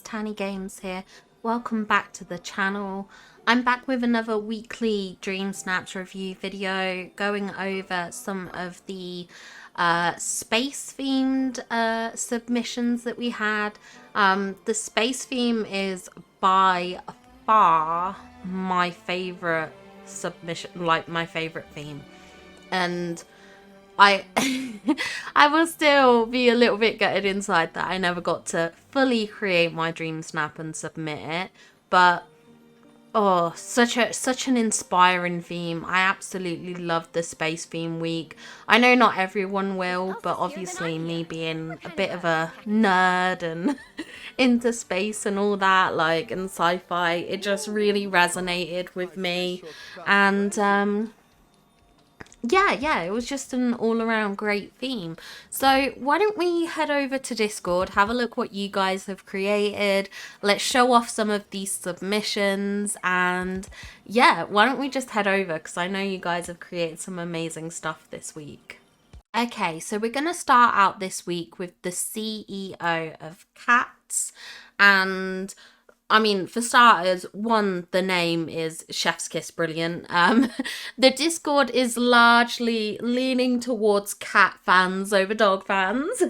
Tanny Games here. Welcome back to the channel. I'm back with another weekly Dreamsnaps review video going over some of the space themed submissions that we had. The space theme is by far my favorite submission, like my favorite theme. And I I will still be a little bit gutted inside that I never got to fully create my Dreamsnap and submit it. But oh, such an inspiring theme. I absolutely love the space theme week. I know not everyone will, but obviously me being a bit of a nerd and into space and all that, like, and sci-fi, it just really resonated with me. And yeah, it was just an all-around great theme. So why don't we head over to Discord, have a look what you guys have created. Let's show off some of these submissions, and yeah, why don't we just head over, because I know you guys have created some amazing stuff this week. Okay, so we're going to start out this week with the CEO of Cats, and I mean, for starters, one, the name is Chef's Kiss brilliant. The Discord is largely leaning towards cat fans over dog fans,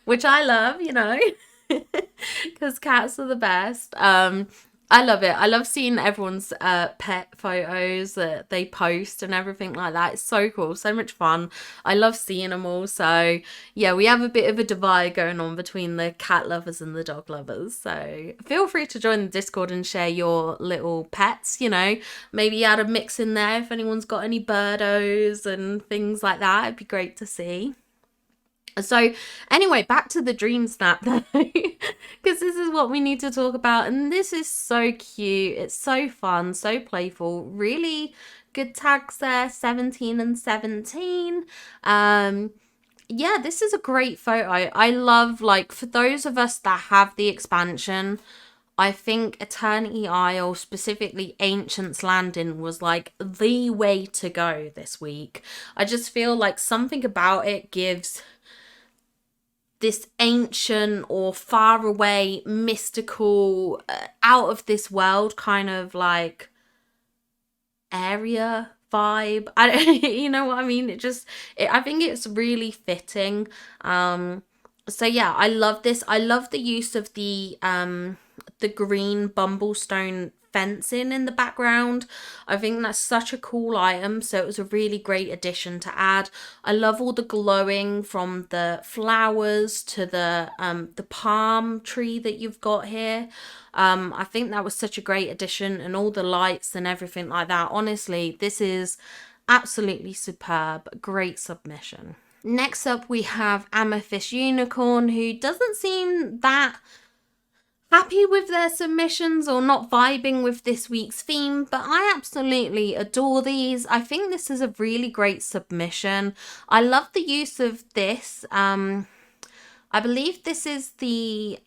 which I love, you know, because cats are the best. I love it. I love seeing everyone's pet photos that they post and everything like that. It's so cool, so much fun. I love seeing them all. So yeah, we have a bit of a divide going on between the cat lovers and the dog lovers. So feel free to join the Discord and share your little pets, you know. Maybe add a mix in there if anyone's got any birdos and things like that. It'd be great to see. So anyway, back to the Dreamsnap though, because this is what we need to talk about, and this is so cute. It's so fun, so playful, really good tags there, 17 and 17. Yeah, this is a great photo. I love, like, for those of us that have the expansion, I think Eternity Isle, specifically Ancient's Landing, was like the way to go this week. I just feel like something about it gives this ancient or far away, mystical, out of this world kind of like area vibe. You know what I mean? I think it's really fitting. So yeah, I love this. I love the use of the green bumblestone fencing in the background. I think that's such a cool item, so it was a really great addition to add. I love all the glowing from the flowers to the palm tree that you've got here. I think that was such a great addition, and all the lights and everything like that. Honestly, this is absolutely superb. Great submission. Next up, we have Amethyst Unicorn, who doesn't seem that happy with their submissions or not vibing with this week's theme, but I absolutely adore these. I think this is a really great submission. I love the use of this. I believe this is the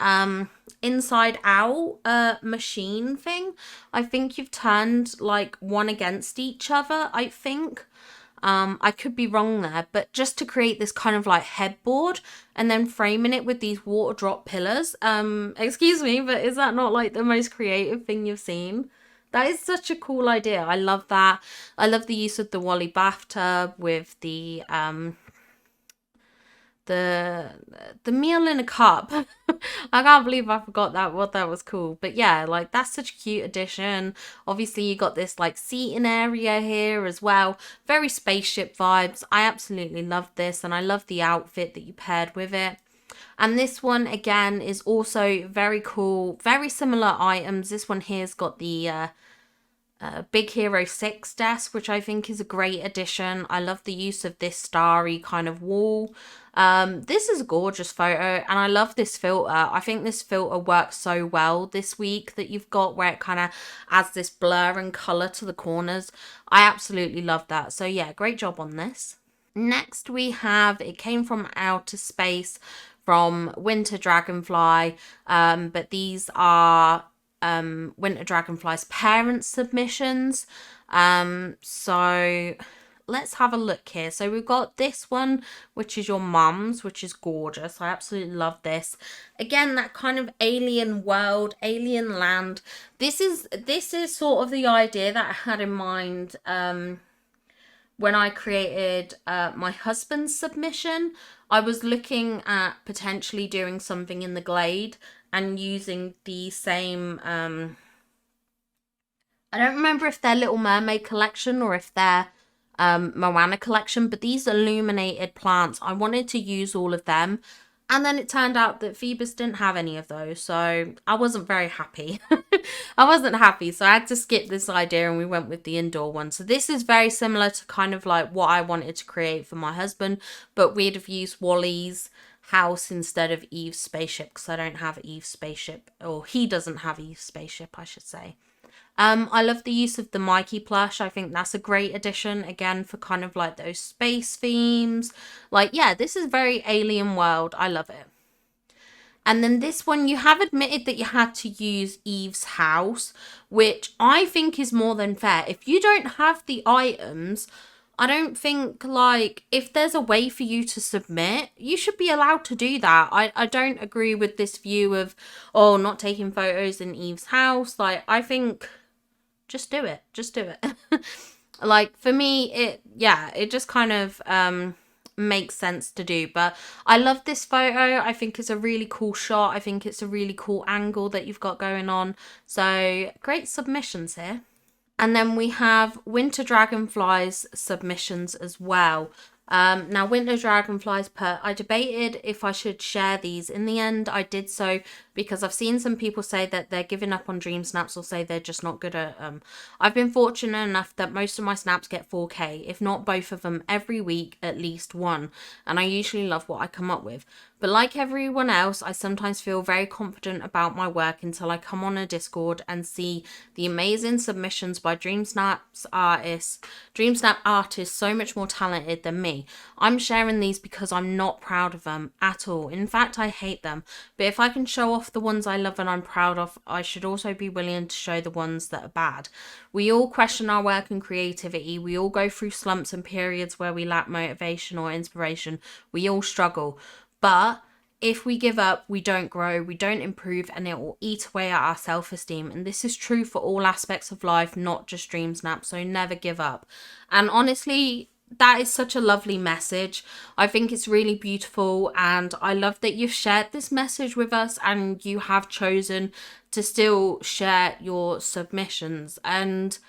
inside out machine thing. I think you've turned like one against each other, I think. I could be wrong there, but just to create this kind of like headboard and then framing it with these water drop pillars. Excuse me, but is that not like the most creative thing you've seen? That is such a cool idea. I love that. I love the use of the Wally bathtub with the meal in a cup. I can't believe I forgot what that was called. But yeah, like, that's such a cute addition. Obviously you got this like seating area here as well, very spaceship vibes. I absolutely love this, and I love the outfit that you paired with it. And this one again is also very cool, very similar items. This one here's got the Big Hero 6 desk, which I think is a great addition. I love the use of this starry kind of wall. This is a gorgeous photo, and I love this filter. I think this filter works so well this week that you've got, where it kind of adds this blur and color to the corners. I absolutely love that. So yeah, great job on this. Next we have, it came from outer space from Winter Dragonfly, but these are Winter Dragonfly's parent submissions. So let's have a look here. So we've got this one, which is your mum's, which is gorgeous. I absolutely love this. Again, that kind of alien world, alien land. This is sort of the idea that I had in mind when I created my husband's submission. I was looking at potentially doing something in the Glade and using the same I don't remember if they're Little Mermaid collection or if they're Moana collection, but these illuminated plants, I wanted to use all of them. And then it turned out that Phoebus didn't have any of those, so I wasn't very happy. I wasn't happy, so I had to skip this idea and we went with the indoor one. So this is very similar to kind of like what I wanted to create for my husband, but we'd have used Wally's house instead of Eve's spaceship because I don't have Eve's spaceship, or he doesn't have Eve's spaceship, I should say. I love the use of the Mikey plush. I think that's a great addition, again, for kind of like those space themes. Like, yeah, this is very alien world. I love it. And then this one, you have admitted that you had to use Eve's house, which I think is more than fair. If you don't have the items, I don't think, like, if there's a way for you to submit, you should be allowed to do that. I don't agree with this view of, oh, not taking photos in Eve's house. Like, I think just do it. Just do it. Like, for me, it just kind of makes sense to do. But I love this photo. I think it's a really cool shot. I think it's a really cool angle that you've got going on. So great submissions here. And then we have Winter Dragonflies submissions as well. Now, Winter Dragonflies I debated if I should share these. In the end, I did so because I've seen some people say that they're giving up on Dreamsnaps or say they're just not good at them. I've been fortunate enough that most of my snaps get 4K, if not both of them, every week, at least one. And I usually love what I come up with. But like everyone else, I sometimes feel very confident about my work until I come on a Discord and see the amazing submissions by Dreamsnap artists so much more talented than me. I'm sharing these because I'm not proud of them at all. In fact, I hate them. But if I can show off the ones I love and I'm proud of, I should also be willing to show the ones that are bad. We all question our work and creativity. We all go through slumps and periods where we lack motivation or inspiration. We all struggle. But if we give up, we don't grow, we don't improve, and it will eat away at our self-esteem. And this is true for all aspects of life, not just Dreamsnap, so never give up. And honestly, that is such a lovely message. I think it's really beautiful, and I love that you've shared this message with us and you have chosen to still share your submissions. And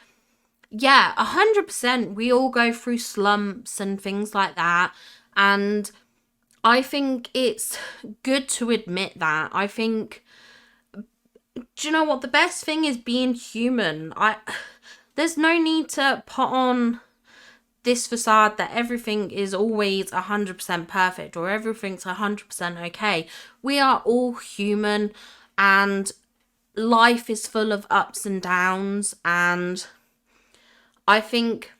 yeah, 100%, we all go through slumps and things like that, and I think it's good to admit that. I think, do you know what? The best thing is being human. There's no need to put on this facade that everything is always 100% perfect or everything's 100% okay. We are all human and life is full of ups and downs, and I think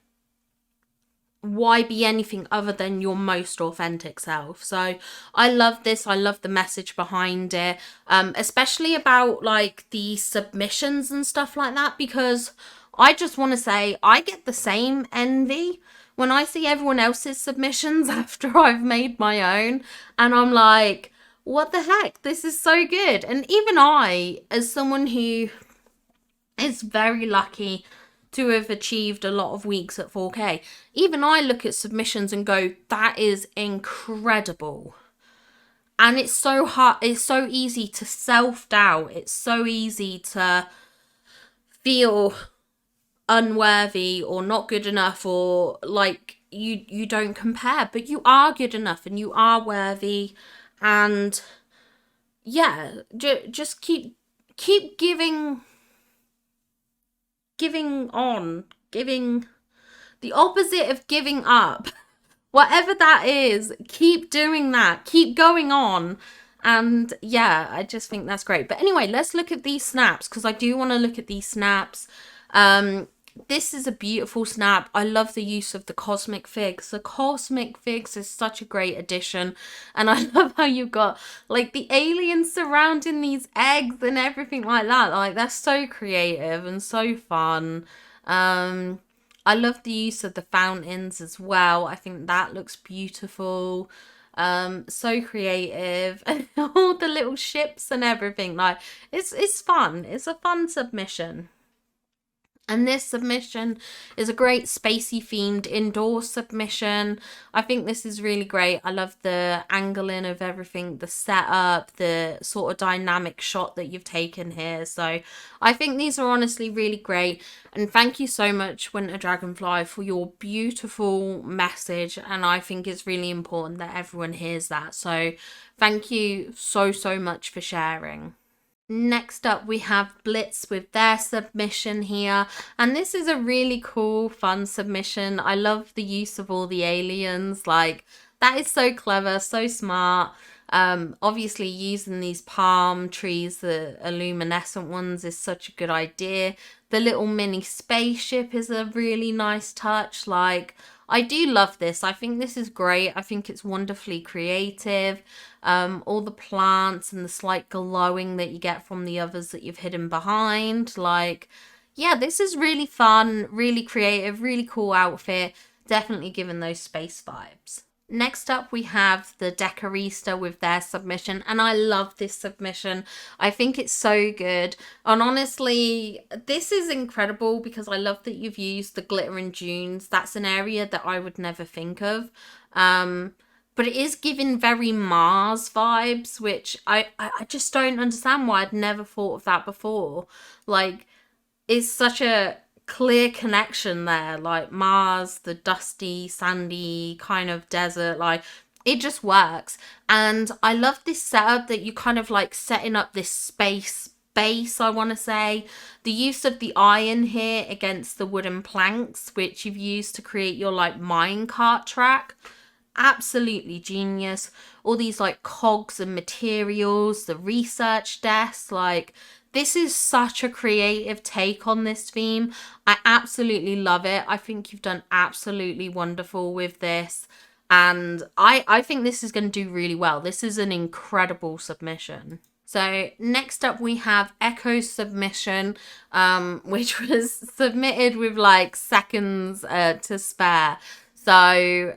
why be anything other than your most authentic self? So I love this. I love the message behind it, especially about like the submissions and stuff like that, because I just want to say I get the same envy when I see everyone else's submissions after I've made my own, and I'm like, what the heck, this is so good. And even I, as someone who is very lucky to have achieved a lot of weeks at 4K, even I look at submissions and go, that is incredible. And it's so hard, it's so easy to self-doubt, it's so easy to feel unworthy or not good enough, or like you don't compare, but you are good enough and you are worthy. And yeah, just keep giving on, giving, the opposite of giving up, whatever that is, keep doing that, keep going on. And yeah, I just think that's great. But anyway, let's look at these snaps, because I do want to look at these snaps. This is a beautiful snap. I love the use of the cosmic figs. The cosmic figs is such a great addition. And I love how you got like the aliens surrounding these eggs and everything like that. Like, that's so creative and so fun. I love the use of the fountains as well. I think that looks beautiful. So creative. All the little ships and everything. Like, it's fun. It's a fun submission. And this submission is a great spacey themed indoor submission. I think this is really great. I love the angling of everything, the setup, the sort of dynamic shot that you've taken here. So I think these are honestly really great. And thank you so much, Winter Dragonfly, for your beautiful message. And I think it's really important that everyone hears that. So thank you so, so much for sharing. Next up, we have Blitz with their submission here. And this is a really cool, fun submission. I love the use of all the aliens. Like, that is so clever, so smart. Obviously, using these palm trees, the luminescent ones, is such a good idea. The little mini spaceship is a really nice touch. Like, I do love this. I think this is great. I think it's wonderfully creative. All the plants and the slight glowing that you get from the others that you've hidden behind. Like, yeah, this is really fun, really creative, really cool outfit. Definitely giving those space vibes. Next up, we have the Decorista with their submission, and I love this submission. I think it's so good. And honestly, this is incredible because I love that you've used the glitter and dunes. That's an area that I would never think of. But it is giving very Mars vibes, which I just don't understand why I'd never thought of that before. Like, it's such a clear connection there, like Mars, the dusty, sandy kind of desert, like it just works. And I love this setup that you kind of like setting up this space base, I want to say. The use of the iron here against the wooden planks, which you've used to create your like minecart track. Absolutely genius. All these like cogs and materials, the research desk, like this is such a creative take on this theme. I absolutely love it. I think you've done absolutely wonderful with this. And I think this is going to do really well. This is an incredible submission. So next up we have Echo's submission, which was submitted with like seconds to spare. So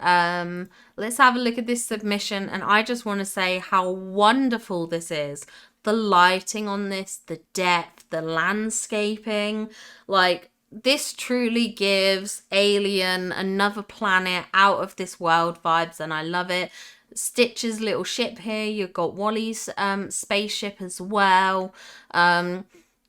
let's have a look at this submission. And I just want to say how wonderful this is. The lighting on this, the depth, the landscaping, like this truly gives Alien, another planet, out of this world vibes, and I love it. Stitch's little ship here, you've got Wally's spaceship as well.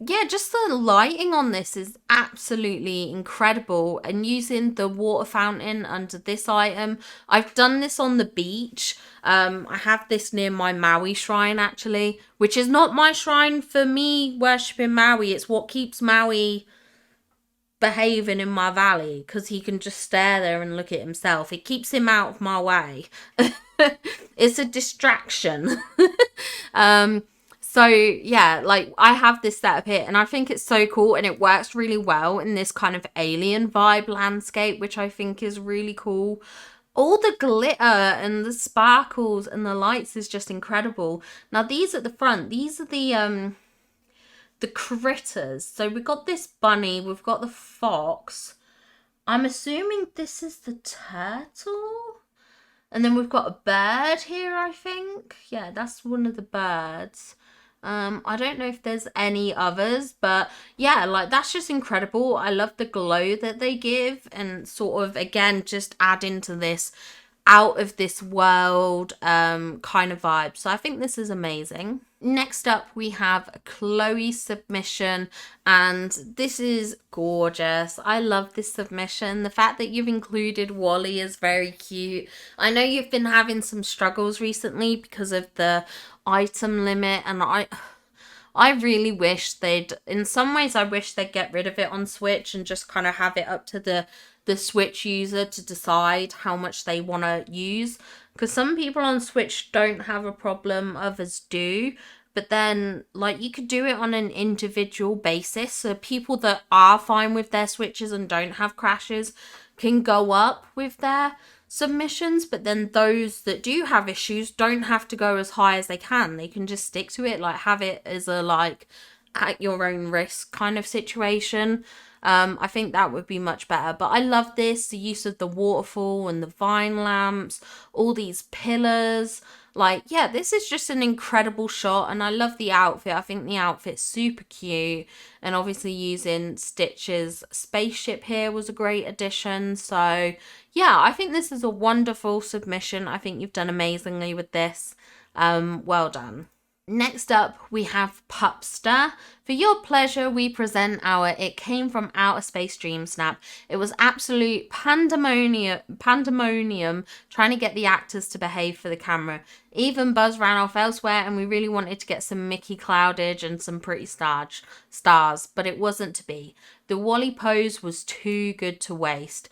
Yeah, just the lighting on this is absolutely incredible. And using the water fountain under this item, I've done this on the beach. I have this near my Maui shrine actually, which is not my shrine for me worshipping Maui. It's what keeps Maui behaving in my valley, because he can just stare there and look at himself. It keeps him out of my way. It's a distraction. So yeah, like I have this setup here and I think it's so cool and it works really well in this kind of alien vibe landscape, which I think is really cool. All the glitter and the sparkles and the lights is just incredible. Now these at the front, these are the critters. So we've got this bunny, we've got the fox. I'm assuming this is the turtle. And then we've got a bird here, I think. Yeah, that's one of the birds. I don't know if there's any others, but yeah, like that's just incredible. I love the glow that they give and sort of, again, just add into this out of this world kind of vibe. So I think this is amazing. Next up, we have Chloe's submission, and this is gorgeous. I love this submission. The fact that you've included Wally is very cute. I know you've been having some struggles recently because of the item limit, and I really wish they'd, in some ways I wish they'd get rid of it on Switch and just kind of have it up to the Switch user to decide how much they want to use, because some people on Switch don't have a problem, others do. But then, like, you could do it on an individual basis, so people that are fine with their Switches and don't have crashes can go up with their submissions, but then those that do have issues don't have to go as high as they can. They can just stick to it, like have it as a like at your own risk kind of situation. I think that would be much better. But I love this, the use of the waterfall and the vine lamps, all these pillars. Like, yeah, this is just an incredible shot, and I love the outfit. I think the outfit's super cute, and obviously using Stitch's spaceship here was a great addition. So, yeah, I think this is a wonderful submission. I think you've done amazingly with this. Well done. Next up, we have Pupster. For your pleasure, we present our It Came From Outer Space Dreamsnap. It was absolute pandemonium trying to get the actors to behave for the camera. Even Buzz ran off elsewhere, and we really wanted to get some Mickey cloudage and some pretty stars, but it wasn't to be. The Wally pose was too good to waste.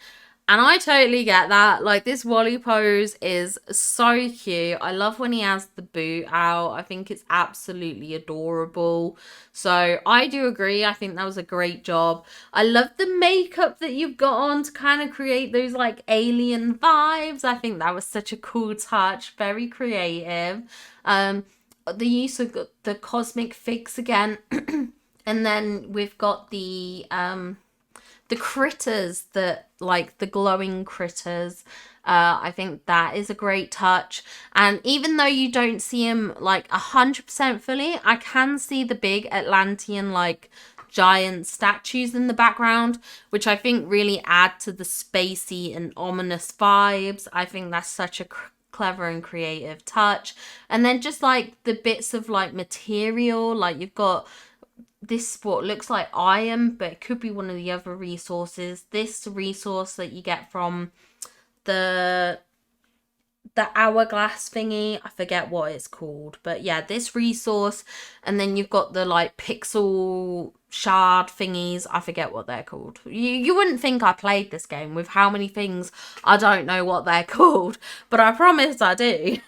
And I totally get that. Like, this Wally pose is so cute. I love when he has the boot out. I think it's absolutely adorable. So I do agree. I think that was a great job. I love the makeup that you've got on to kind of create those like alien vibes. I think that was such a cool touch. Very creative. The use of the cosmic figs again. And then we've got the critters, that like the glowing critters. I think that is a great touch. And even though you don't see him like 100% fully, I can see the big Atlantean like giant statues in the background, which I think really add to the spacey and ominous vibes. I think that's such a clever and creative touch. And then just like the bits of like material, like you've got this what looks like iron, but it could be one of the other resources. This resource that you get from the hourglass thingy, I forget what it's called, but yeah, this resource. And then you've got the like pixel shard thingies, I forget what they're called. You wouldn't think I played this game with how many things I don't know what they're called, but I promise I do.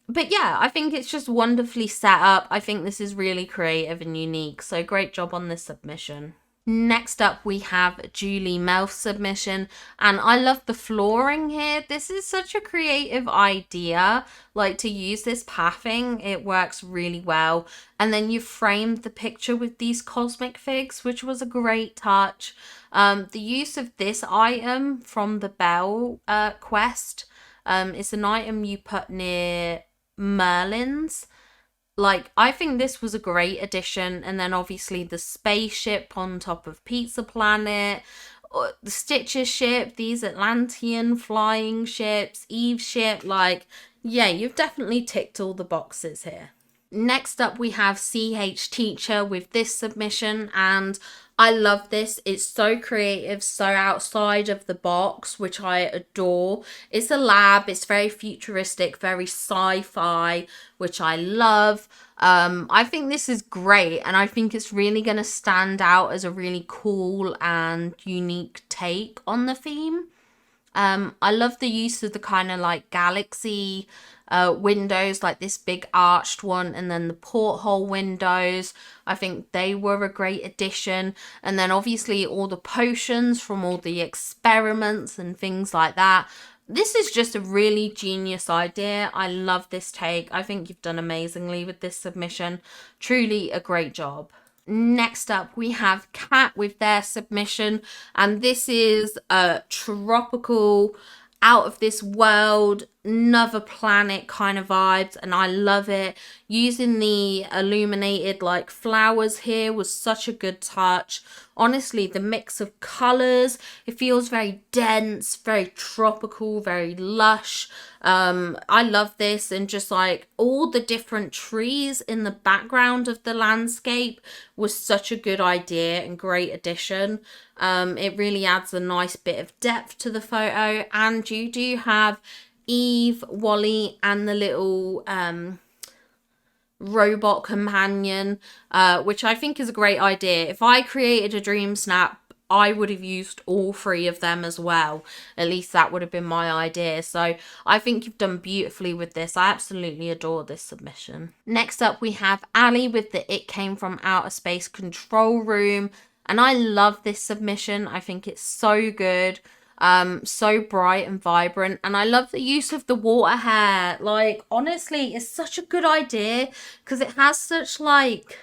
But yeah, I think it's just wonderfully set up. I think this is really creative and unique. So great job on this submission. Next up, we have Julie Melf's submission. And I love the flooring here. This is such a creative idea. Like, to use this pathing, it works really well. And then you framed the picture with these cosmic figs, which was a great touch. The use of this item from the Bell quest. It's an item you put near Merlin's. Like, I think this was a great addition. And then obviously the spaceship on top of Pizza Planet, the Stitcher ship, these Atlantean flying ships, Eve's ship. Like, yeah, you've definitely ticked all the boxes here. Next up, we have CH Teacher with this submission, and I love this. It's so creative, so outside of the box, which I adore. It's a lab. It's very futuristic, very sci-fi, which I love. I think this is great, and I think it's really going to stand out as a really cool and unique take on the theme. I love the use of the kind of like galaxy windows, like this big arched one, and then the porthole windows. I think they were a great addition. And then obviously all the potions from all the experiments and things like that. This is just a really genius idea. I love this take. I think you've done amazingly with this submission. Truly a great job. Next up, we have Kat with their submission, and this is a tropical, out of this world, another planet kind of vibes, and I love it. Using the illuminated like flowers here was such a good touch. Honestly, the mix of colors, it feels very dense, very tropical, very lush. I love this, and just like all the different trees in the background of the landscape was such a good idea and great addition. It really adds a nice bit of depth to the photo, and you do have Eve, Wally, and the little robot companion, which I think is a great idea. If I created a Dreamsnap, I would have used all three of them as well. At least that would have been my idea. So I think you've done beautifully with this. I absolutely adore this submission. Next up, we have Ali with the It Came From Outer Space control room. And I love this submission. I think it's so good. So bright and vibrant, and I love the use of the water hair. Like, honestly, it's such a good idea because it has such like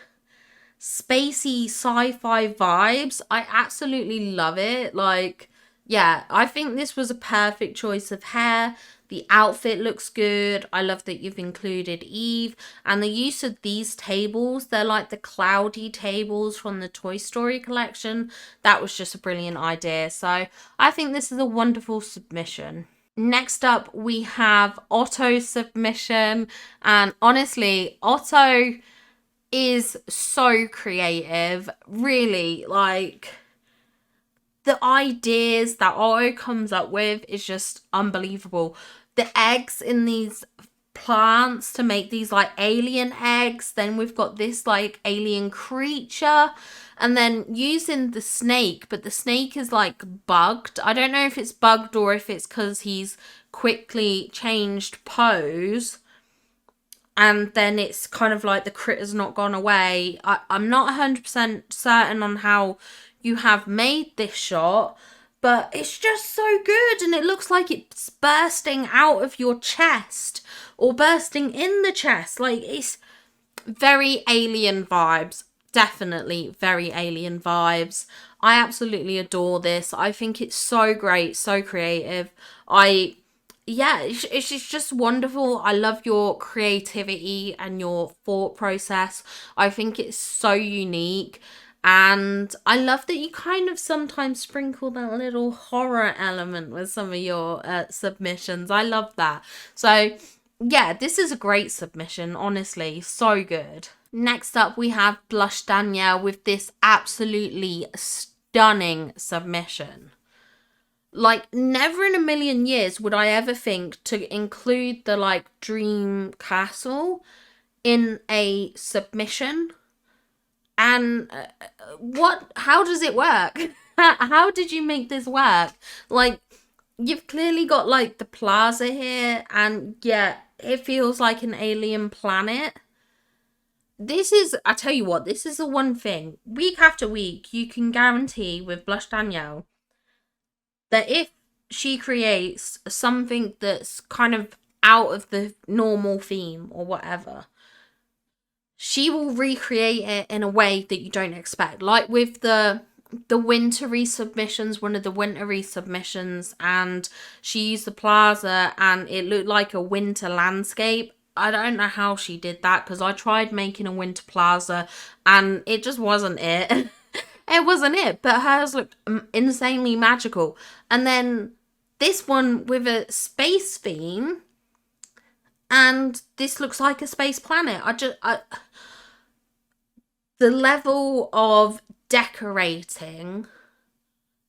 spacey sci-fi vibes. I absolutely love it. Like, yeah, I think this was a perfect choice of hair. The outfit looks good. I love that you've included Eve. And the use of these tables, they're like the cloudy tables from the Toy Story collection. That was just a brilliant idea. So I think this is a wonderful submission. Next up, we have Otto's submission. And honestly, Otto is so creative. Really, like, the ideas that Otto comes up with is just unbelievable. The eggs in these plants to make these like alien eggs. Then we've got this like alien creature. And then using the snake, but the snake is like bugged. I don't know if it's bugged or if it's because he's quickly changed pose. And then it's kind of like the critter's not gone away. I'm not 100% certain on how you have made this shot, but it's just so good. And it looks like it's bursting out of your chest or bursting in the chest. Like, it's very alien vibes. Definitely very alien vibes. I absolutely adore this. I think it's so great, so creative. Yeah, it's just wonderful. I love your creativity and your thought process. I think it's so unique. And I love that you kind of sometimes sprinkle that little horror element with some of your submissions. I love that. So, yeah, this is a great submission, honestly. So good. Next up, we have Blush Danielle with this absolutely stunning submission. Like, never in a million years would I ever think to include the like dream castle in a submission. And how does it work? How did you make this work? Like, you've clearly got like the plaza here, and yeah, it feels like an alien planet. I tell you what, this is the one thing, week after week, you can guarantee with Blush Danielle that if she creates something that's kind of out of the normal theme or whatever, she will recreate it in a way that you don't expect. Like with the wintry submissions, one of the wintry submissions, and she used the plaza and it looked like a winter landscape. I don't know how she did that, because I tried making a winter plaza and it just wasn't it. It wasn't it, but hers looked insanely magical. And then this one with a space theme, and this looks like a space planet. The level of decorating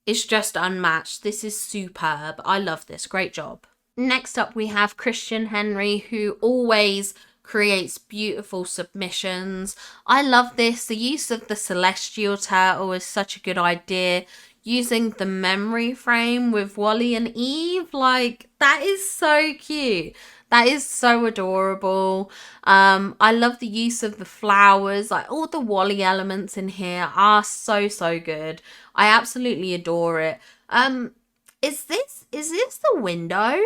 is just unmatched. This is superb. I love this. Great job. Next up, we have Christian Henry, who always creates beautiful submissions. I love this. The use of the celestial turtle is such a good idea. Using the memory frame with Wally and Eve, like, that is so cute. That is so adorable. I love the use of the flowers. Like, all the Wally elements in here are so, so good. I absolutely adore it. Is this the window?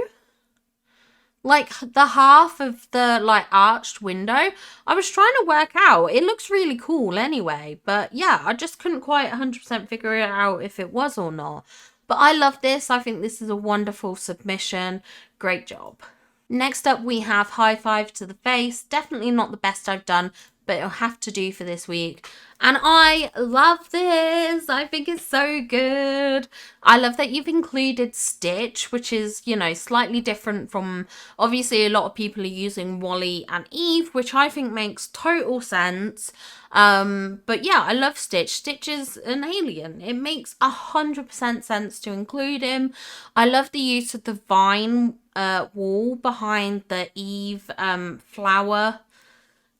Like, the half of the like arched window, I was trying to work out. It looks really cool anyway, but yeah, I just couldn't quite 100% figure it out if it was or not. But I love this. I think this is a wonderful submission. Great job. Next up, we have High Five to the Face. Definitely not the best I've done, but it'll have to do for this week. And I love this. I think it's so good. I love that you've included Stitch, which is, you know, slightly different from, obviously a lot of people are using Wally and Eve, which I think makes total sense. But yeah, I love Stitch. Stitch is an alien. It makes 100% sense to include him. I love the use of the vine wall behind the Eve flower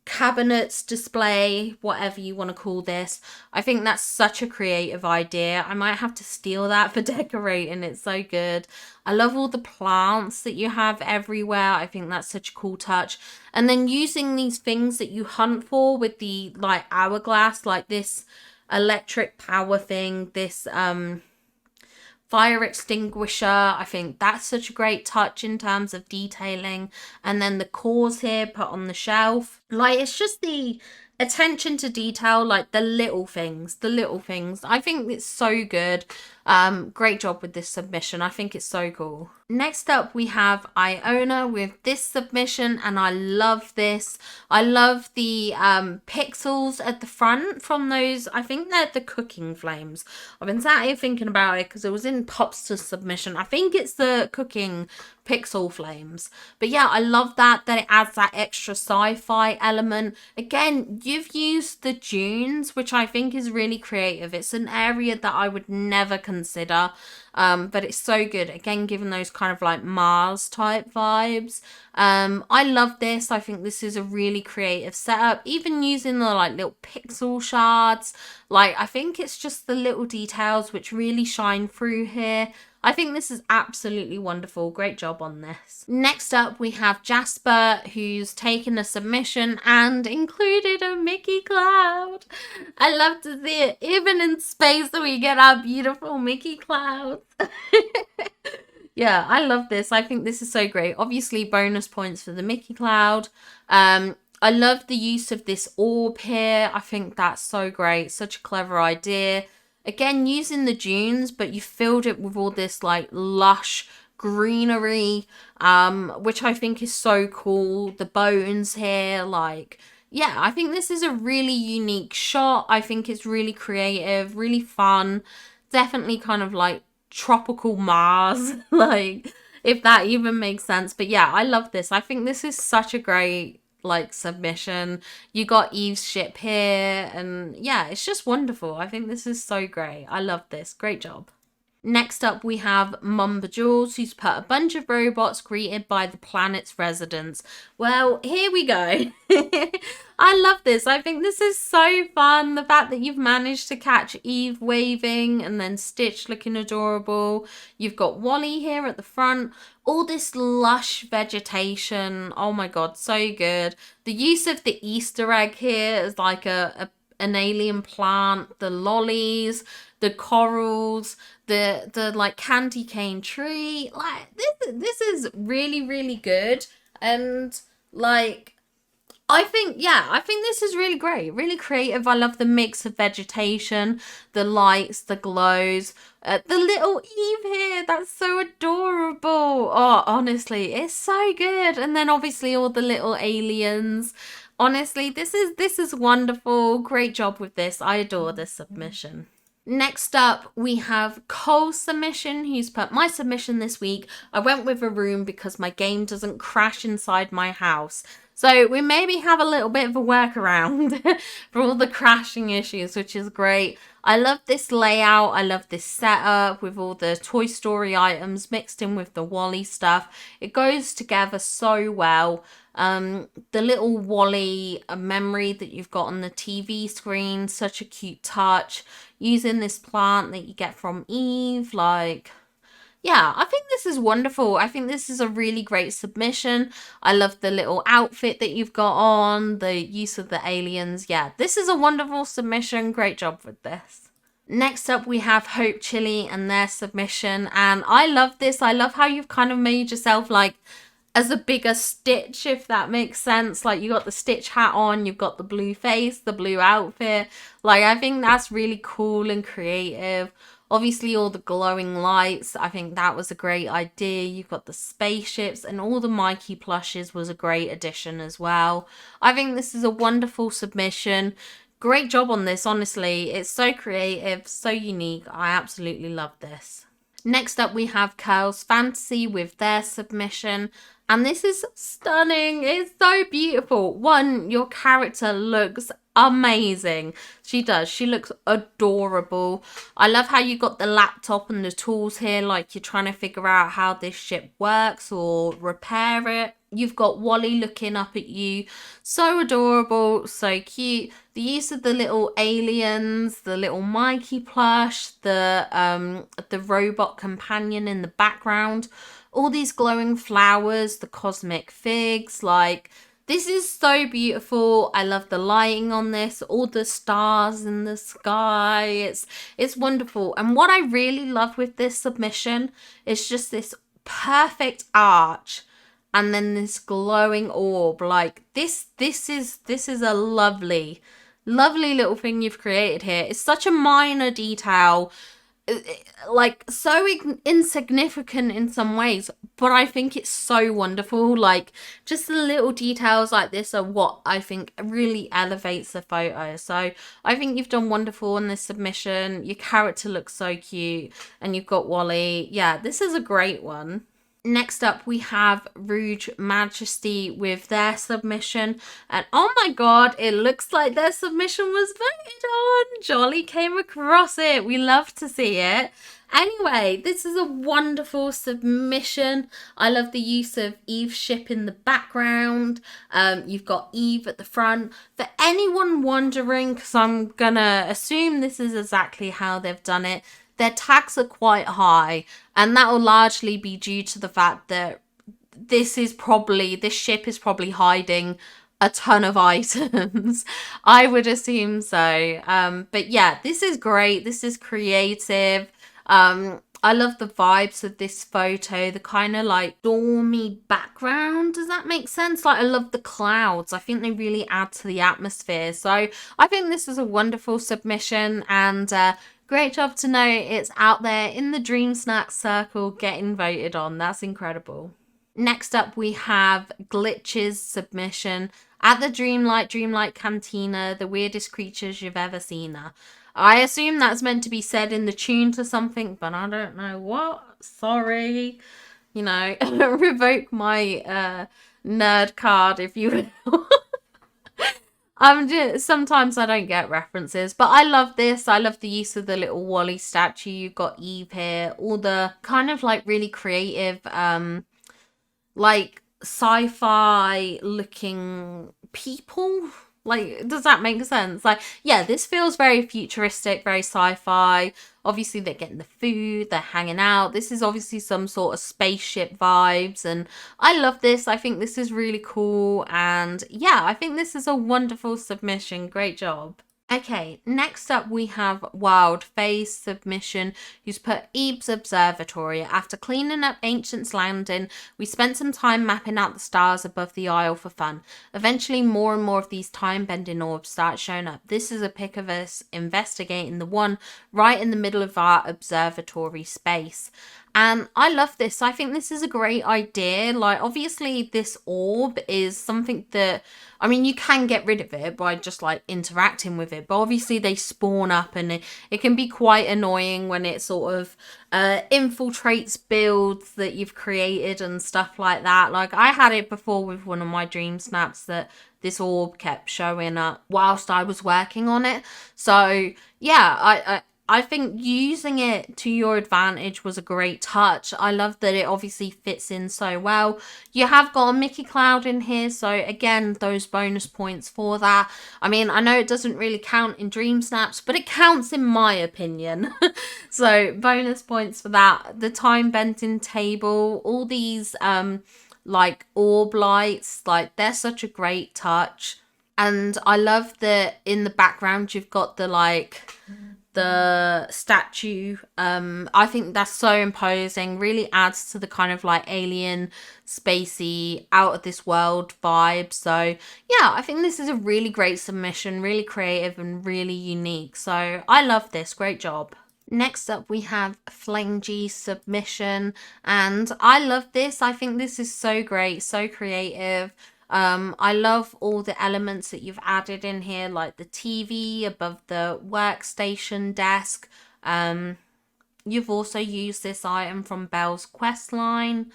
cabinets, display, whatever you want to call this. I think that's such a creative idea. I might have to steal that for decorating. It's so good. I love all the plants that you have everywhere. I think that's such a cool touch. And then using these things that you hunt for with the like hourglass, like this electric power thing, this fire extinguisher. I think that's such a great touch in terms of detailing. And then the cores here put on the shelf. Like, it's just the attention to detail, like the little things. I think it's so good. Great job with this submission. I think it's so cool. Next up, we have Iona with this submission, and I love this. I love the pixels at the front from those. I think they're the cooking flames. I've been sat here thinking about it because it was in Pop's submission. I think it's the cooking pixel flames. But yeah, I love that it adds that extra sci-fi element. Again, you've used the dunes, which I think is really creative. It's an area that I would never consider. But it's so good. Again, given those kind of like Mars type vibes. I love this. I think this is a really creative setup. Even using the like little pixel shards. Like, I think it's just the little details which really shine through here. I think this is absolutely wonderful. Great job on this. Next up, we have Jasper, who's taken a submission and included a Mickey cloud. I love to see it. Even in space, we get our beautiful Mickey clouds. Yeah, I love this. I think this is so great. Obviously, bonus points for the Mickey cloud. I love the use of this orb here. I think that's so great. Such a clever idea. Again, using the dunes, but you filled it with all this like lush greenery, which I think is so cool. The bones here, like, yeah, I think this is a really unique shot. I think it's really creative, really fun. Definitely kind of like tropical Mars, like, if that even makes sense. But yeah, I love this. I think this is such a great like submission. You got Eve's ship here, and yeah, it's just wonderful. I think this is so great. I love this. Great job. Next up, we have Mumba Jules, who's put a bunch of robots greeted by the planet's residents. Well, here we go. I love this. I think this is so fun. The fact that you've managed to catch Eve waving and then Stitch looking adorable. You've got Wally here at the front. All this lush vegetation. Oh my god, so good. The use of the Easter egg here is like an alien plant, the lollies, the corals, the like candy cane tree. Like, this is really, really good. And like, I think this is really great, really creative. I love the mix of vegetation, the lights, the glows, the little Eve here. That's so adorable. Oh, honestly, it's so good. And then obviously all the little aliens. Honestly, this is wonderful. Great job with this. I adore this submission. Next up, we have Cole's submission, who's put my submission this week. I went with a room because my game doesn't crash inside my house. So we maybe have a little bit of a workaround for all the crashing issues, which is great. I love this layout. I love this setup with all the Toy Story items mixed in with the Wally stuff. It goes together so well. The little Wally memory that you've got on the TV screen, such a cute touch. Using this plant that you get from Eve, like, yeah, I think this is wonderful. I think this is a really great submission. I love the little outfit that you've got on, the use of the aliens. Yeah, this is a wonderful submission. Great job with this. Next up, we have Hope Chili and their submission. And I love this. I love how you've kind of made yourself like as a bigger Stitch, if that makes sense. Like, you got the Stitch hat on, you've got the blue face, the blue outfit. Like, I think that's really cool and creative. Obviously, all the glowing lights, I think that was a great idea. You've got the spaceships, and all the Mikey plushes was a great addition as well. I think this is a wonderful submission. Great job on this, honestly. It's so creative, so unique. I absolutely love this. Next up, we have Curls Fantasy with their submission. And this is stunning. It's so beautiful. One, your character looks amazing. She does. She looks adorable. I love how you got the laptop and the tools here, like you're trying to figure out how this ship works or repair it. You've got Wally looking up at you. So adorable, so cute. The use of the little aliens, the little Mikey plush, the robot companion in the background. All these glowing flowers, the cosmic figs, like, this is so beautiful. I love the lighting on this, all the stars in the sky. It's wonderful. And what I really love with this submission is just this perfect arch and then this glowing orb. Like this is a lovely little thing you've created here. It's such a minor detail, like so insignificant in some ways, but I think it's so wonderful. Like just the little details like this are what I think really elevates the photo. So I think you've done wonderful in this submission. Your character looks so cute, and you've got Wally. Yeah, this is a great one. Next up, we have Rouge Majesty with their submission. And oh my god, it looks like their submission was voted on. Jolly came across it. We love to see it. Anyway, this is a wonderful submission. I love the use of Eve's ship in the background. You've got Eve at the front. For anyone wondering, because I'm gonna assume this is exactly how they've done it, their tags are quite high, and that will largely be due to the fact that this ship is probably hiding a ton of items. I would assume so. But yeah, this is great. This is creative. I love the vibes of this photo, the kind of like stormy background. Does that make sense? Like, I love the clouds. I think they really add to the atmosphere. So I think this is a wonderful submission, and great job to know it's out there in the Dreamsnap circle getting voted on. That's incredible. Next up, we have Glitch's submission at the Dreamlight Cantina, the weirdest creatures you've ever seen her. I assume that's meant to be said in the tune to something, but I don't know what. Sorry. You know, revoke my nerd card, if you will. Sometimes I don't get references, but I love this. I love the use of the little Wally statue. You've got Eve here, all the kind of like really creative, like sci-fi looking people. Like, does that make sense? Like, yeah, this feels very futuristic, very sci-fi. Obviously, they're getting the food, they're hanging out. This is obviously some sort of spaceship vibes, and I love this. I think this is really cool, and yeah, I think this is a wonderful submission. Great job. Okay, next up we have Wild Face submission, who's put Eve's Observatory. After cleaning up Ancient's Landing, we spent some time mapping out the stars above the Isle for fun. Eventually, more and more of these time-bending orbs start showing up. This is a pic of us investigating the one right in the middle of our observatory space. And I love this. I think this is a great idea. Like, obviously, this orb is something that, I mean, you can get rid of it by just like interacting with it. But obviously, they spawn up, and it can be quite annoying when it sort of infiltrates builds that you've created and stuff like that. Like, I had it before with one of my dream snaps that this orb kept showing up whilst I was working on it. So, yeah, I think using it to your advantage was a great touch. I love that it obviously fits in so well. You have got a Mickey Cloud in here, so again, those bonus points for that. I mean, I know it doesn't really count in Dream Snaps, but it counts in my opinion. So bonus points for that. The time bending table, all these like orb lights, like they're such a great touch. And I love that in the background you've got the statue. I think that's so imposing, really adds to the kind of like alien, spacey, out of this world vibe. So yeah, I think this is a really great submission, really creative and really unique. So I love this. Great job. Next up, we have Flame G's submission, and I love this. I think this is so great, so creative. I love all the elements that you've added in here, like the TV above the workstation desk. You've also used this item from Belle's quest line.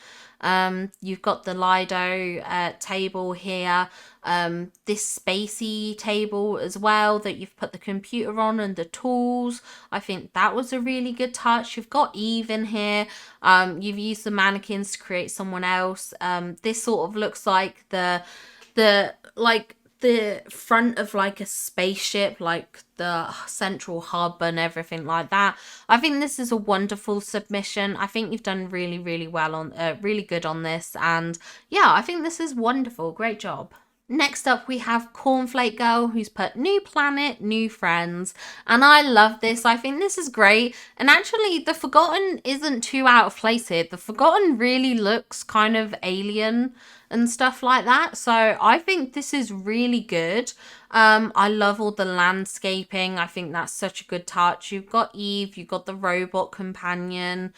You've got the Lido table here. This spacey table as well that you've put the computer on and the tools. I think that was a really good touch. You've got Eve in here. You've used the mannequins to create someone else. This sort of looks like the front of like a spaceship, like the central hub and everything like that. I think this is a wonderful submission. I think you've done really, really well on, really good on this. And yeah, I think this is wonderful. Great job. Next up, we have Cornflake Girl, who's put new planet, new friends. And I love this. I think this is great. And actually, the Forgotten isn't too out of place here. The Forgotten really looks kind of alien and stuff like that. So I think this is really good. I love all the landscaping. I think that's such a good touch. You've got Eve, you've got the robot companion.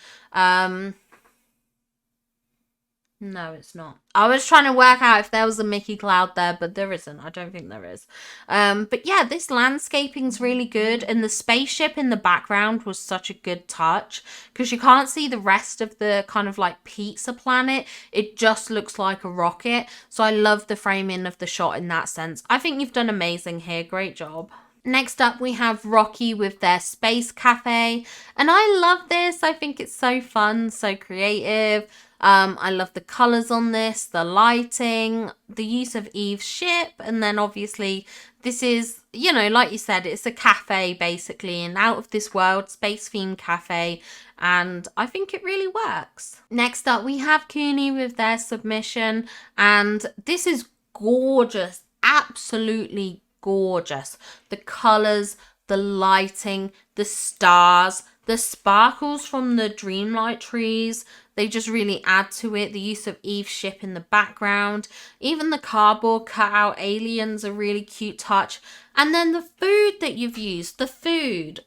No, it's not. I was trying to work out if there was a Mickey Cloud there, but there isn't. I don't think there is. But yeah, this landscaping's really good, and the spaceship in the background was such a good touch because you can't see the rest of the kind of like pizza planet. It just looks like a rocket. So I love the framing of the shot in that sense. I think you've done amazing here. Great job. Next up, we have Rocky with their Space Cafe. And I love this. I think it's so fun, so creative. I love the colours on this, the lighting, the use of Eve's ship. And then obviously this is, you know, like you said, it's a cafe basically, an out of this world space themed cafe. And I think it really works. Next up, we have Cooney with their submission. And this is gorgeous. Absolutely gorgeous. The colors, the lighting, the stars, the sparkles from the dreamlight trees, they just really add to it. The use of Eve's ship in the background, even the cardboard cutout aliens, a really cute touch. And then the food that you've used, the food,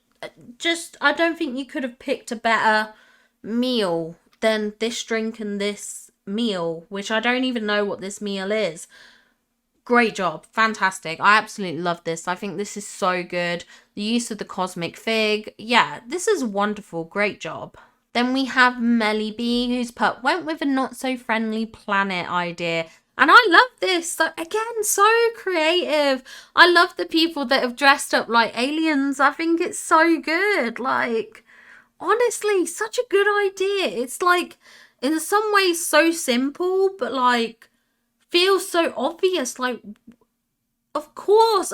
just I don't think you could have picked a better meal than this drink and this meal, which I don't even know what this meal is. Great job. Fantastic. I absolutely love this. I think this is so good. The use of the cosmic fig. Yeah, this is wonderful. Great job. Then we have Melly B, who's went with a not so friendly planet idea. And I love this. So, again, so creative. I love the people that have dressed up like aliens. I think it's so good. Like, honestly, such a good idea. It's like, in some ways, so simple, but like, feels so obvious. Like, of course,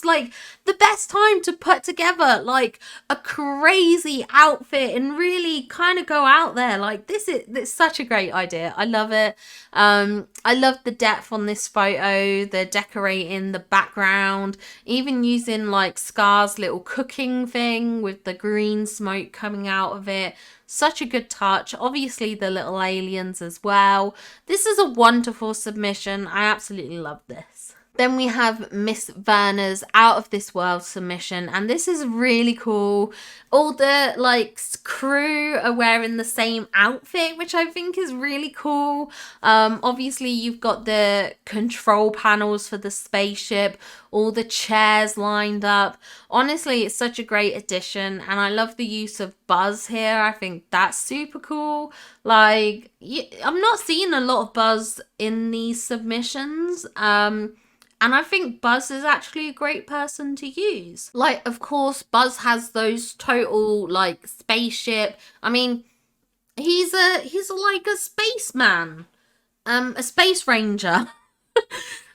like the best time to put together like a crazy outfit and really kind of go out there. Like this is it's such a great idea. I love it. I love the depth on this photo, the decorating, the background, even using like Scar's little cooking thing with the green smoke coming out of it. Such a good touch. Obviously the little aliens as well. This is a wonderful submission. I absolutely love this. Then we have Miss Verna's Out of This World submission, and this is really cool. All the like crew are wearing the same outfit, which I think is really cool. Obviously you've got the control panels for the spaceship, all the chairs lined up. Honestly, it's such a great addition, and I love the use of Buzz here. I think that's super cool. Like, I'm not seeing a lot of Buzz in these submissions. And I think Buzz is actually a great person to use. Like, of course, Buzz has those total, like, spaceship. I mean, he's like a spaceman. A space ranger.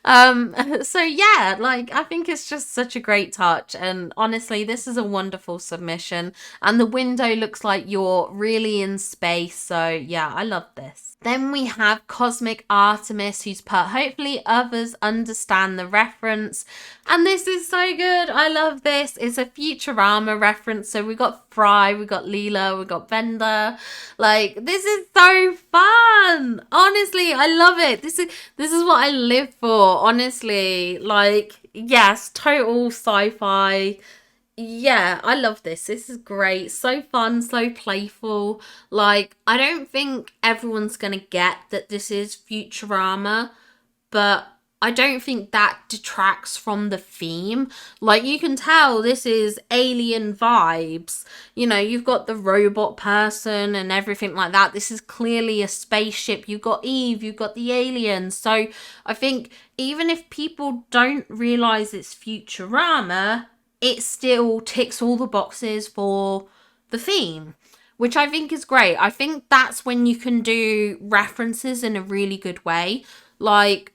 So yeah, like I think it's just such a great touch, and honestly this is a wonderful submission, and the window looks like you're really in space, so yeah, I love this. Then we have Cosmic Artemis, who's put hopefully others understand the reference, and this is so good. I love this. It's a Futurama reference, so we got Fry, we got Leela, we got Bender. Like, this is so fun. Honestly, I love it. This is what I live for, honestly. Like, yes, total sci-fi. Yeah, I love this. This is great. So fun, so playful. Like, I don't think everyone's gonna get that this is Futurama, but I don't think that detracts from the theme. Like, you can tell this is alien vibes. You know, you've got the robot person and everything like that. This is clearly a spaceship. You've got Eve, you've got the aliens. So I think even if people don't realize it's Futurama, it still ticks all the boxes for the theme, which I think is great. I think that's when you can do references in a really good way. Like,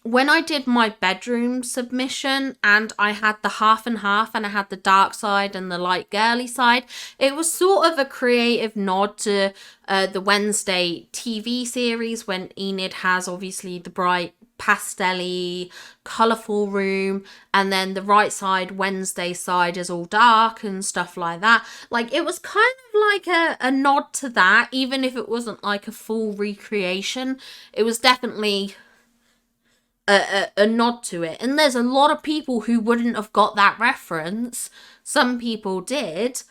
when I did my bedroom submission and I had the half and half and I had the dark side and the light girly side, it was sort of a creative nod to the Wednesday TV series when Enid has obviously the bright pastel-y, colourful room, and then the right side, Wednesday side, is all dark and stuff like that. Like, it was kind of like a nod to that, even if it wasn't like a full recreation. It was definitely a nod to it. And there's a lot of people who wouldn't have got that reference. Some people did.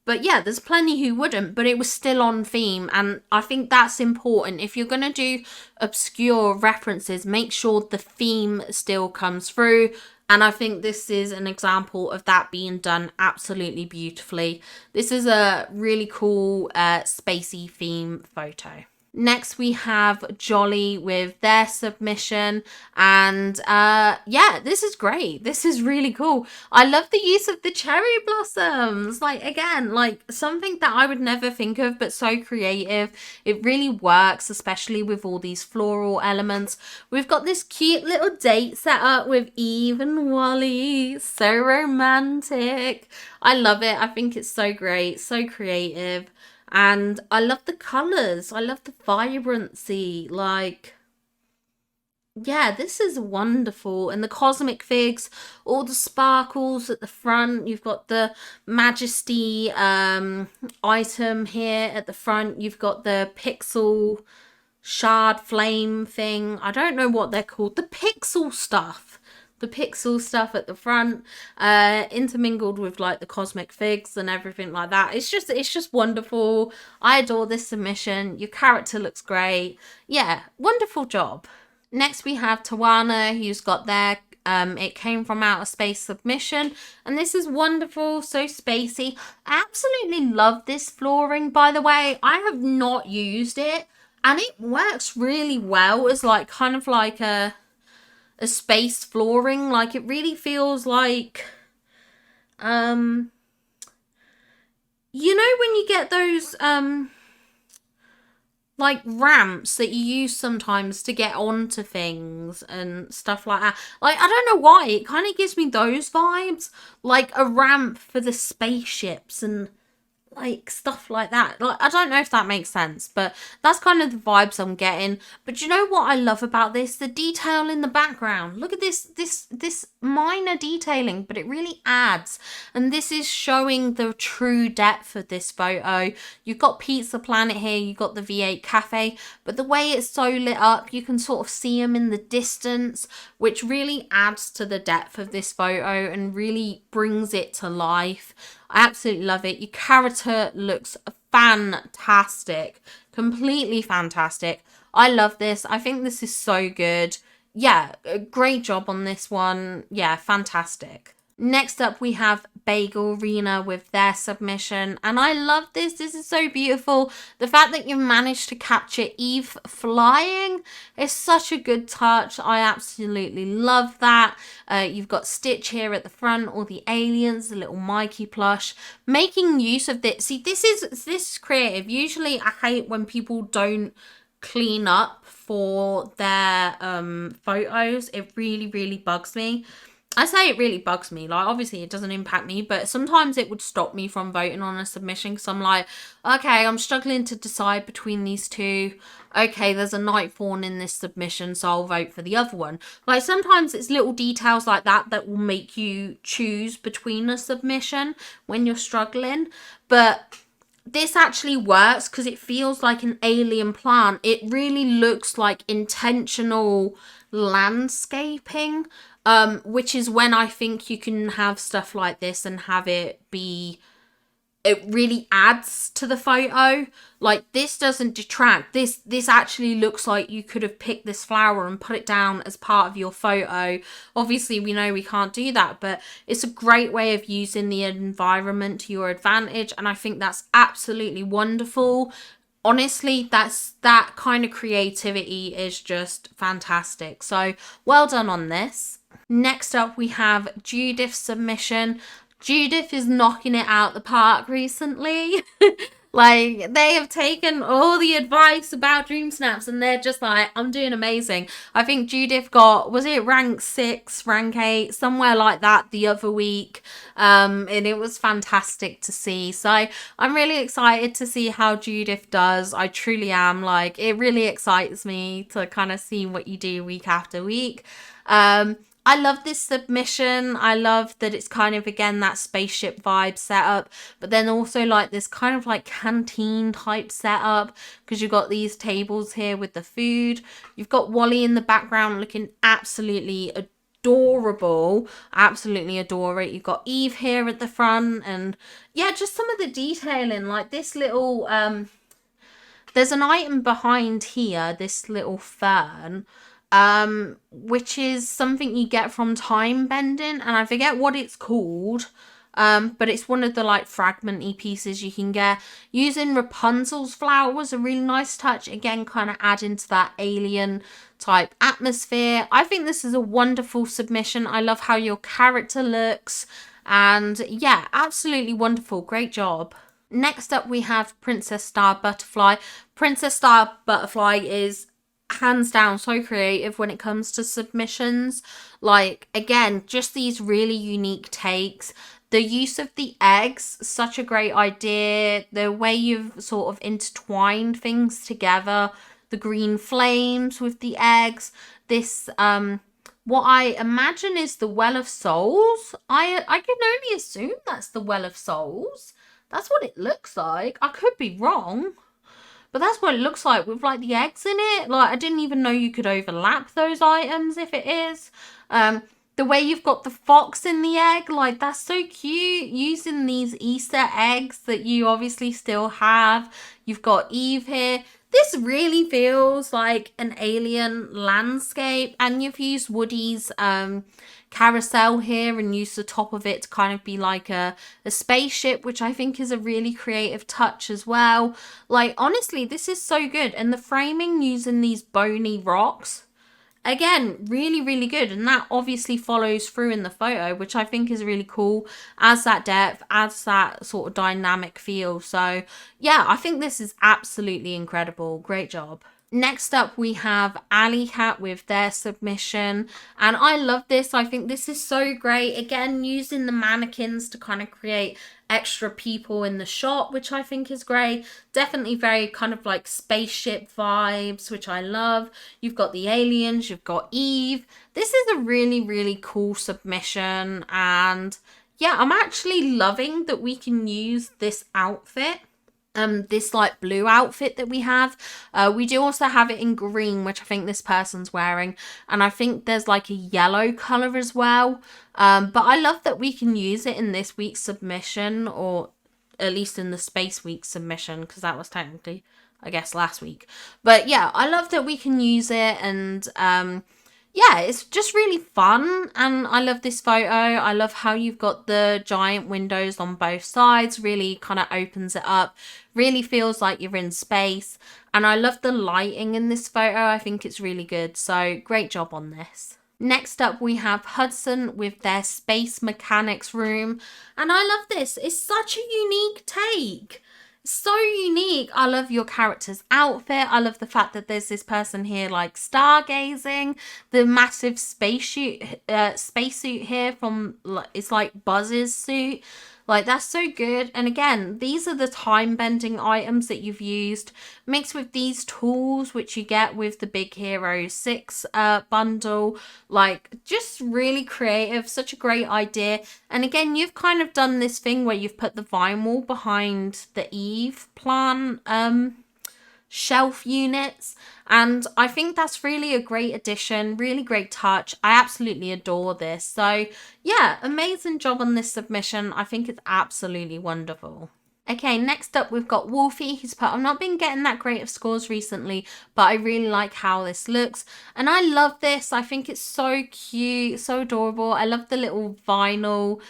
But yeah, there's plenty who wouldn't, but it was still on theme. And I think that's important. If you're going to do obscure references, make sure the theme still comes through. And I think this is an example of that being done absolutely beautifully. This is a really cool spacey theme photo. Next, we have Jolly with their submission. And yeah, this is great. This is really cool. I love the use of the cherry blossoms. Like, again, like something that I would never think of, but so creative. It really works, especially with all these floral elements. We've got this cute little date set up with Eve and Wally. So romantic. I love it. I think it's so great, so creative. And I love the colours. I love the vibrancy. Like, yeah, this is wonderful. And the cosmic figs, all the sparkles at the front. You've got the Majesty item here at the front. You've got the pixel shard flame thing. I don't know what they're called. The pixel stuff. The pixel stuff at the front, intermingled with like the cosmic figs and everything like that. It's just wonderful. I adore this submission. Your character looks great. Yeah, wonderful job. Next we have Tawana, who's got their It Came From Outer Space submission, and this is wonderful, so spacey. I absolutely love this flooring, by the way. I have not used it, and it works really well as like kind of like a space flooring. Like, it really feels like you know when you get those like ramps that you use sometimes to get onto things and stuff like that. Like, I don't know why, it kind of gives me those vibes, like a ramp for the spaceships and like stuff like that. Like, I don't know if that makes sense, but that's kind of the vibes I'm getting. But you know what I love about this? The detail in the background. Look at this minor detailing, but it really adds. And this is showing the true depth of this photo. You've got Pizza Planet here, you've got the V8 Cafe, but the way it's so lit up, you can sort of see them in the distance, which really adds to the depth of this photo and really brings it to life. I absolutely love it. Your character looks fantastic. Completely fantastic. I love this. I think this is so good. Yeah, great job on this one. Yeah, fantastic. Next up, we have Bagel Rena with their submission, and I love this. This is so beautiful. The fact that you managed to capture Eve flying is such a good touch. I absolutely love that. You've got Stitch here at the front, all the aliens, the little Mikey plush, making use of this. See, this is creative. Usually, I hate when people don't clean up for their photos. It really bugs me. I say it really bugs me. Like, obviously it doesn't impact me, but sometimes it would stop me from voting on a submission because I'm like, okay, I'm struggling to decide between these two. Okay, there's a night fawn in this submission, so I'll vote for the other one. Like, sometimes it's little details like that that will make you choose between a submission when you're struggling. But this actually works because it feels like an alien plant. It really looks like intentional landscaping, which is when I think you can have stuff like this and have it be, it really adds to the photo. Like, this doesn't detract. This actually looks like you could have picked this flower and put it down as part of your photo. Obviously, we know we can't do that, but it's a great way of using the environment to your advantage, and I think that's absolutely wonderful. Honestly, that kind of creativity is just fantastic. So, well done on this. Next up, we have Judith's submission. Judith is knocking it out the park recently. Like, they have taken all the advice about dream snaps and they're just like, I'm doing amazing. I think Judith got, was it rank 6, rank 8, somewhere like that the other week. And it was fantastic to see. So I'm really excited to see how Judith does. I truly am. Like, it really excites me to kind of see what you do week after week. I love this submission. I love that it's kind of, again, that spaceship vibe setup, but then also like this kind of like canteen type setup, because you've got these tables here with the food. You've got Wally in the background looking absolutely adorable. Absolutely adore it. You've got Eve here at the front, and yeah, just some of the detailing, like this little there's an item behind here, this little fern, which is something you get from time bending, and I forget what it's called. But it's one of the like fragmenty pieces you can get. Using Rapunzel's flower was a really nice touch. Again, kind of adding to that alien type atmosphere. I think this is a wonderful submission. I love how your character looks. And yeah, absolutely wonderful. Great job. Next up, we have Princess Star Butterfly. Princess Star Butterfly is hands down so creative when it comes to submissions. Like, again, just these really unique takes. The use of the eggs, such a great idea. The way you've sort of intertwined things together. The green flames with the eggs. This, what I imagine is the Well of Souls. I can only assume that's the Well of Souls. That's what it looks like. I could be wrong, but that's what it looks like with like the eggs in it. Like, I didn't even know you could overlap those items if it is. The way you've got the fox in the egg, like that's so cute. Using these Easter eggs that you obviously still have. You've got Eve here. This really feels like an alien landscape, and you've used Woody's carousel here and used the top of it to kind of be like a spaceship, which I think is a really creative touch as well. Like, honestly, this is so good. And the framing using these bony rocks, again, really, really good. And that obviously follows through in the photo, which I think is really cool. Adds that depth, adds that sort of dynamic feel. So yeah, I think this is absolutely incredible. Great job. Next up, we have Alley Cat with their submission. And I love this. I think this is so great. Again, using the mannequins to kind of create extra people in the shot, which I think is great. Definitely very kind of like spaceship vibes, which I love. You've got the aliens, you've got Eve. This is a really, really cool submission. And yeah, I'm actually loving that we can use this outfit. This like blue outfit that we have. We do also have it in green, which I think this person's wearing, and I think there's like a yellow color as well. But I love that we can use it in this week's submission, or at least in the Space Week submission, because that was technically, I guess, last week. But yeah, I love that we can use it, and yeah, it's just really fun, and I love this photo. I love how you've got the giant windows on both sides, really kind of opens it up, really feels like you're in space, and I love the lighting in this photo. I think it's really good, so great job on this. Next up, we have Hudson with their space mechanics room, and I love this. It's such a unique take. So unique. I love your character's outfit. I love the fact that there's this person here like stargazing. The massive spacesuit here from, it's like Buzz's suit. Like, that's so good. And again, these are the time bending items that you've used, mixed with these tools, which you get with the Big Hero 6 bundle. Like, just really creative. Such a great idea. And again, you've kind of done this thing where you've put the vinyl behind the Eve plan shelf units, and I think that's really a great addition, really great touch. I absolutely adore this. So yeah, amazing job on this submission. I think it's absolutely wonderful. Okay, next up we've got Wolfie. He's put, I've not been getting that great of scores recently, but I really like how this looks. And I love this. I think it's so cute, so adorable. I love the little vinyl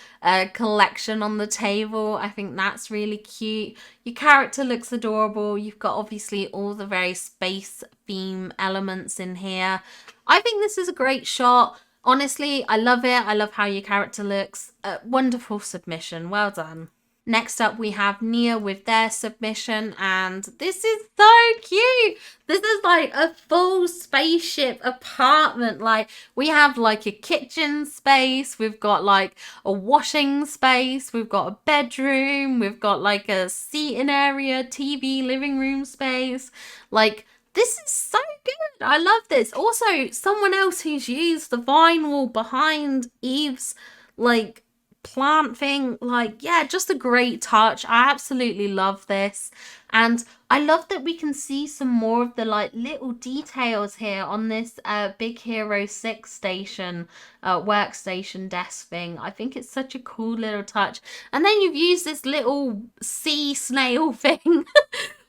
collection on the table. I think that's really cute. Your character looks adorable. You've got obviously all the very space theme elements in here. I think this is a great shot. Honestly, I love it. I love how your character looks. Wonderful submission. Well done. Next up, we have Nia with their submission, and this is so cute. This is like a full spaceship apartment. Like, we have like a kitchen space, we've got like a washing space, we've got a bedroom, we've got like a seating area, TV, living room space. Like, this is so good. I love this. Also, someone else who's used the vinyl behind Eve's like plant thing, like, yeah, just a great touch. I absolutely love this. And I love that we can see some more of the like little details here on this Big Hero 6 station, workstation desk thing. I think it's such a cool little touch. And then you've used this little sea snail thing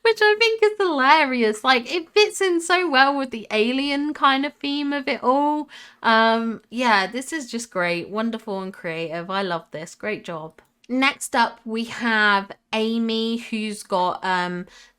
which I think is hilarious. Like, it fits in so well with the alien kind of theme of it all. Yeah, this is just great. Wonderful and creative. I love this. Great job. Next up, we have Amy, who's got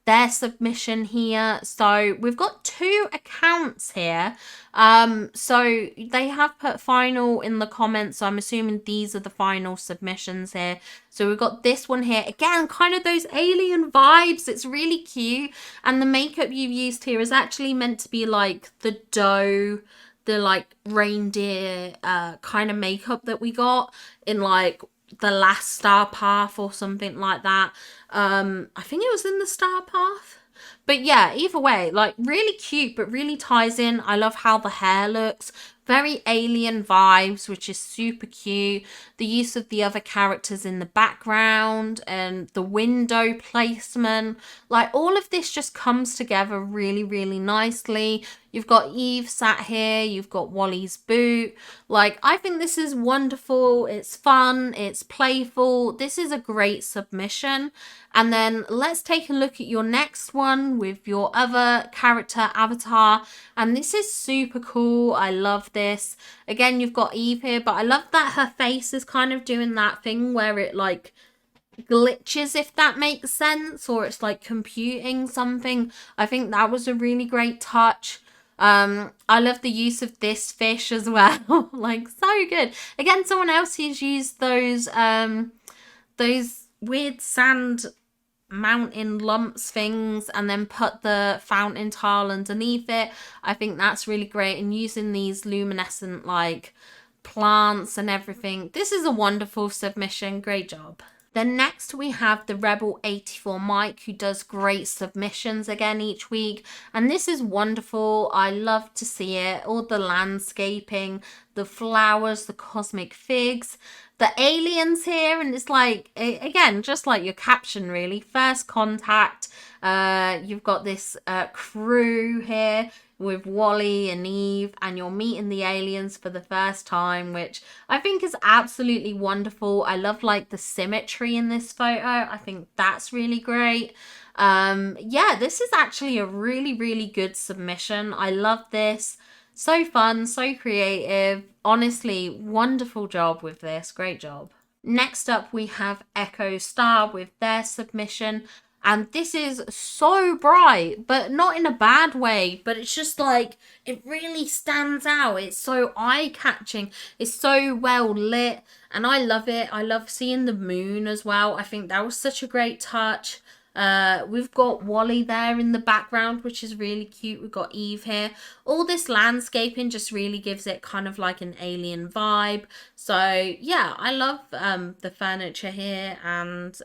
their submission here. So we've got 2 accounts here. So they have put final in the comments. So I'm assuming these are the final submissions here. So we've got this one here. Again, kind of those alien vibes. It's really cute. And the makeup you've used here is actually meant to be like the dough, the like reindeer kind of makeup that we got in like the last Star Path or something like that. I think it was in the Star Path. But yeah, either way, like really cute, but really ties in. I love how the hair looks. Very alien vibes, which is super cute. The use of the other characters in the background and the window placement. Like all of this just comes together really, really nicely. You've got Eve sat here. You've got Wally's boot. Like, I think this is wonderful. It's fun. It's playful. This is a great submission. And then let's take a look at your next one with your other character avatar. And this is super cool. I love this. Again, you've got Eve here, but I love that her face is kind of doing that thing where it like glitches, if that makes sense, or it's like computing something. I think that was a really great touch. I love the use of this fish as well. Like, so good. Again, someone else who's used those weird sand mountain lumps things and then put the fountain tile underneath it. I think that's really great. And using these luminescent like plants and everything. This is a wonderful submission. Great job. Then next we have the Rebel 84 Mike, who does great submissions again each week. And this is wonderful. I love to see it. All the landscaping, the flowers, the cosmic figs, the aliens here. And it's like, again, just like your caption really. First contact. You've got this crew here with Wally and Eve, and you're meeting the aliens for the first time, which I think is absolutely wonderful. I love like the symmetry in this photo. I think that's really great. Yeah, this is actually a really, really good submission. I love this. So fun, so creative. Honestly, wonderful job with this. Great job. Next up, we have Echo Star with their submission. And this is so bright, but not in a bad way. But it's just like, it really stands out. It's so eye-catching. It's so well lit. And I love it. I love seeing the moon as well. I think that was such a great touch. We've got Wally there in the background, which is really cute. We've got Eve here. All this landscaping just really gives it kind of like an alien vibe. So yeah, I love the furniture here and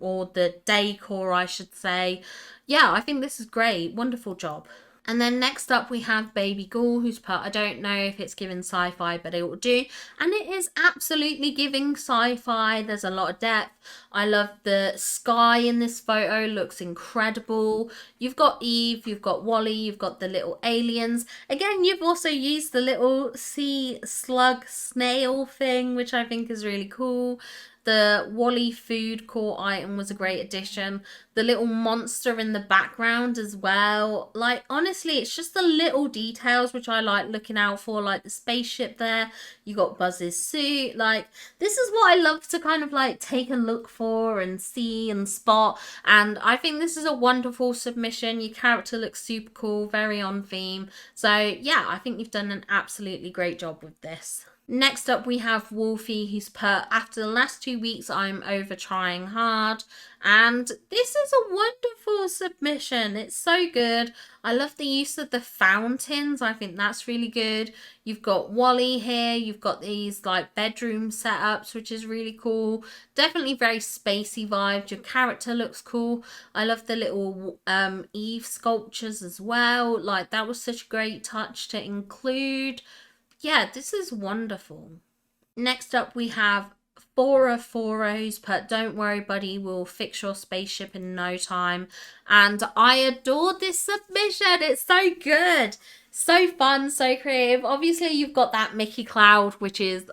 or the decor, I should say. Yeah, I think this is great. Wonderful job. And then next up we have Baby Ghoul, who's put, I don't know if it's giving sci-fi, but it will do. And it is absolutely giving sci-fi. There's a lot of depth. I love the sky in this photo. Looks incredible. You've got Eve, you've got Wally, you've got the little aliens. Again, you've also used the little sea slug snail thing, which I think is really cool. The Wally food court item was a great addition. the little monster in the background as well. Like, honestly, it's just the little details which I like looking out for, like the spaceship there. You got Buzz's suit. Like, this is what I love to kind of like take a look for and see and spot. And I think this is a wonderful submission. Your character looks super cool, very on theme. So yeah, I think you've done an absolutely great job with this. Next up, we have Wolfie, who's put, after the last 2 weeks, I'm over trying hard. And this is a wonderful submission. It's so good. I love the use of the fountains. I think that's really good. You've got Wally here. You've got these like bedroom setups, which is really cool. Definitely very spacey vibes. Your character looks cool. I love the little Eve sculptures as well. Like, that was such a great touch to include. Yeah, this is wonderful. Next up, we have Forafora, who's put, don't worry, buddy, we'll fix your spaceship in no time. And I adore this submission. It's so good. So fun, so creative. Obviously, you've got that Mickey Cloud, which is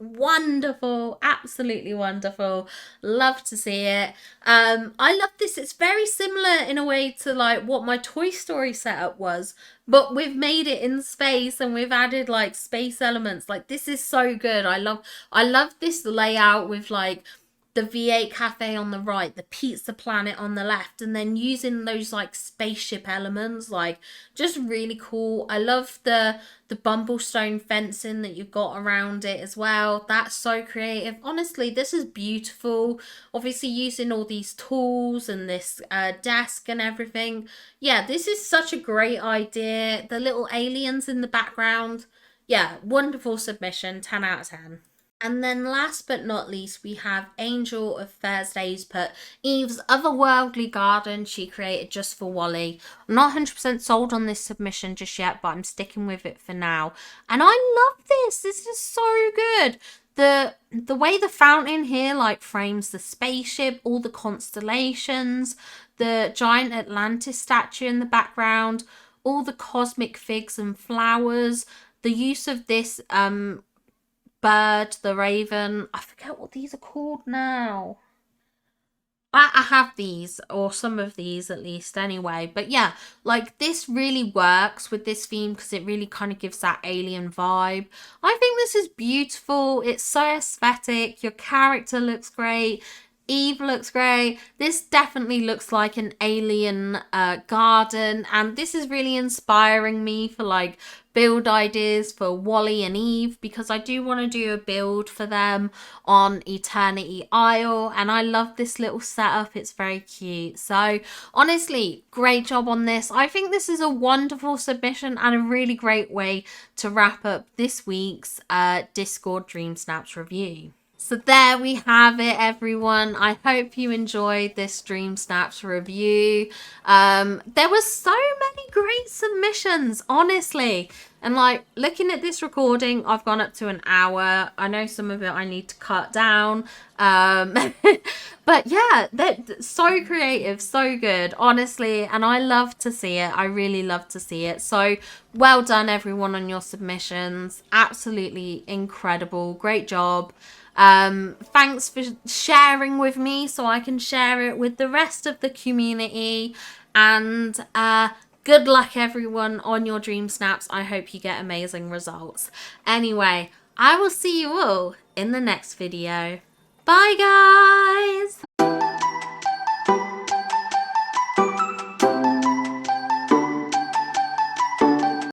wonderful, absolutely wonderful. Love to see it. I love this. It's very similar in a way to like what my Toy Story setup was, but we've made it in space and we've added like space elements. Like, this is so good. I love this layout with like the V8 cafe on the right, the pizza planet on the left, and then using those like spaceship elements, like, just really cool. I love the bumblestone fencing that you've got around it as well. That's so creative. Honestly, this is beautiful. Obviously, using all these tools and this desk and everything. Yeah, this is such a great idea. The little aliens in the background. Yeah, wonderful submission. 10 out of 10. And then last but not least, we have Angel of Thursdays put, Eve's otherworldly garden she created just for Wally. I'm not 100% sold on this submission just yet, but I'm sticking with it for now. And I love this. This is so good. The way the fountain here like frames the spaceship, all the constellations, the giant Atlantis statue in the background, all the cosmic figs and flowers, the use of this bird, the raven. I forget what these are called now. I have these, or some of these at least anyway. But yeah, like, this really works with this theme because it really kind of gives that alien vibe. I think this is beautiful. It's so aesthetic. Your character looks great. Eve looks great. This definitely looks like an alien garden, and this is really inspiring me for like build ideas for Wally and Eve, because I do want to do a build for them on Eternity Isle, and I love this little setup. It's very cute. So honestly, great job on this. I think this is a wonderful submission and a really great way to wrap up this week's Discord Dreamsnaps review. So there we have it, everyone. I hope you enjoyed this Dreamsnaps review. There were so many great submissions, honestly. And like, looking at this recording, I've gone up to an hour. I know some of it I need to cut down. But yeah, they're so creative, so good, honestly. And I love to see it. I really love to see it. So well done, everyone, on your submissions. Absolutely incredible. Great job. Thanks for sharing with me so I can share it with the rest of the community. And good luck, everyone, on your Dreamsnaps. I hope you get amazing results. Anyway, I will see you all in the next video. Bye, guys!